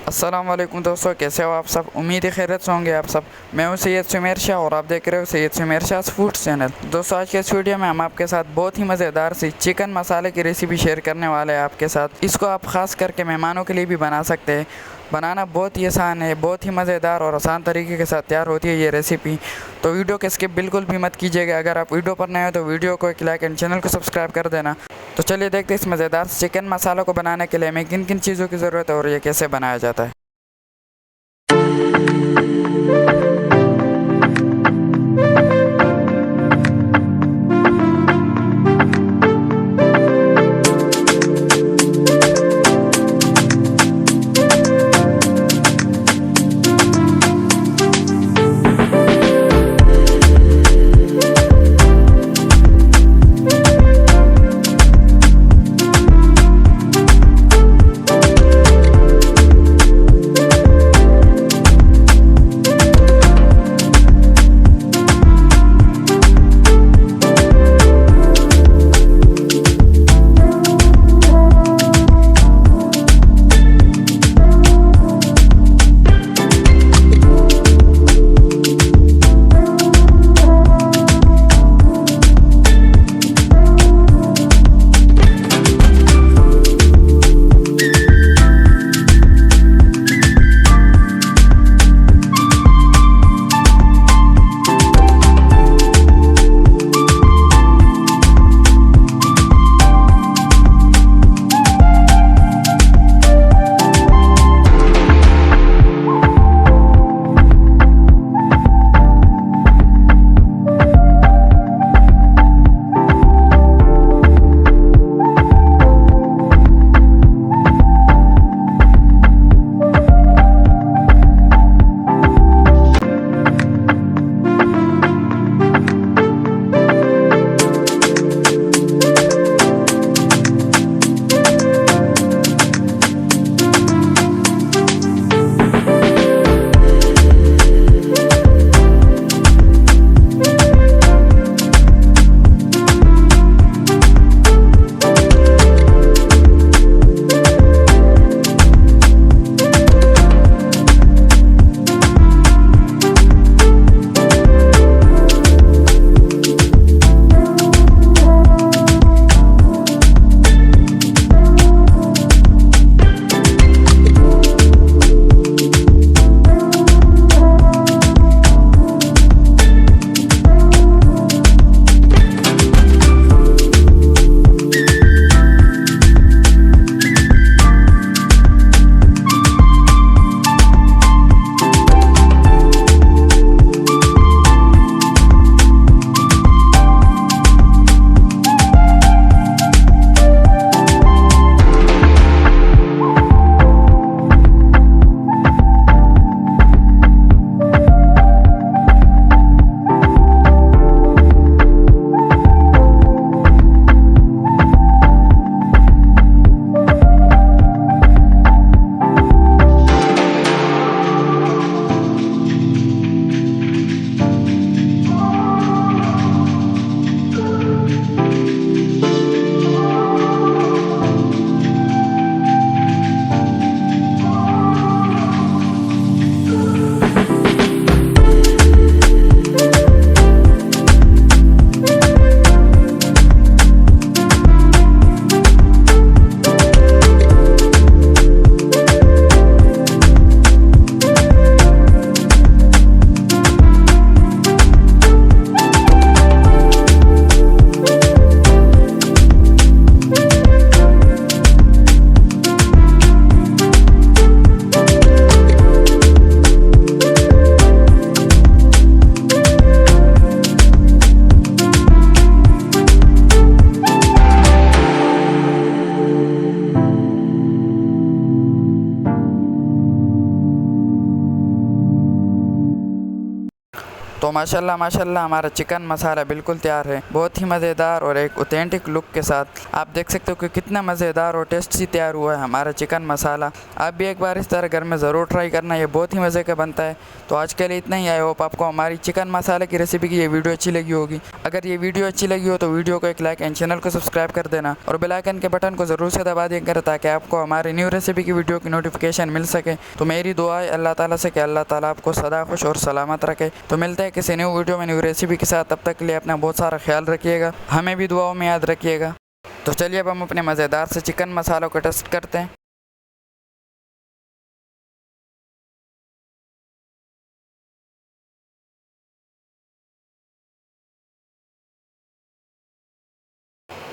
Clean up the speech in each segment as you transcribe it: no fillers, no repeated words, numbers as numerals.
अस्सलाम वालेकुम दोस्तों, कैसे हो आप सब। उम्मीद है खैरियत से होंगे आप सब। मैं हूं सैयद सुमेर शाह और आप देख रहे हो सैयद सुमेर शाह फूड चैनल। दोस्तों, आज के इस वीडियो में हम आपके साथ बहुत ही मज़ेदार सी चिकन मसाले की रेसिपी शेयर करने वाले हैं आपके साथ। इसको आप ख़ास करके मेहमानों के लिए भी बना सकते हैं। बनाना बहुत ही आसान है, बहुत ही मज़ेदार और आसान तरीके के साथ तैयार होती है ये रेसिपी। तो वीडियो को स्किप बिल्कुल भी मत कीजिएगा। अगर आप वीडियो पर नए हो तो वीडियो को एक लाइक एंड चैनल को सब्सक्राइब कर देना। तो चलिए देखते हैं इस मज़ेदार चिकन मसालों को बनाने के लिए हमें किन किन चीज़ों की ज़रूरत है और ये कैसे बनाया जाता है। तो माशाल्लाह माशाल्लाह हमारा चिकन मसाला बिल्कुल तैयार है, बहुत ही मज़ेदार और एक ऑथेंटिक लुक के साथ। आप देख सकते हो कि कितना मज़ेदार और टेस्टी तैयार हुआ है हमारा चिकन मसाला। आप भी एक बार इस तरह घर में ज़रूर ट्राई करना, ये बहुत ही मज़े का बनता है। तो आज के लिए इतना ही। आई होप आपको हमारी चिकन मसाले की रेसिपी की ये वीडियो अच्छी लगी होगी। अगर ये वीडियो अच्छी लगी हो तो वीडियो को एक लाइक एंड चैनल को सब्सक्राइब कर देना और बेल आइकन के बटन को ज़रूर से दबा दिया करें ताकि आपको हमारी न्यू रेसिपी की वीडियो की नोटिफिकेशन मिल सके। तो मेरी दुआ है अल्लाह ताला से कि अल्लाह ताला आपको सदा खुश और सलामत रखे। तो मिलते हैं किसी न्यू वीडियो में न्यू रेसिपी के साथ। तब तक के लिए अपना बहुत सारा ख्याल रखिएगा, हमें भी दुआओं में याद रखिएगा। तो चलिए अब हम अपने मज़ेदार से चिकन मसालों को टेस्ट करते हैं।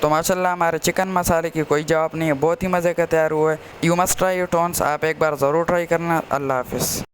तो माशाल्लाह हमारे चिकन मसाले की कोई जवाब नहीं है, बहुत ही मज़े का तैयार हुआ है। You must try your tones, आप एक बार ज़रूर ट्राई करना। अल्लाह हाफिज़।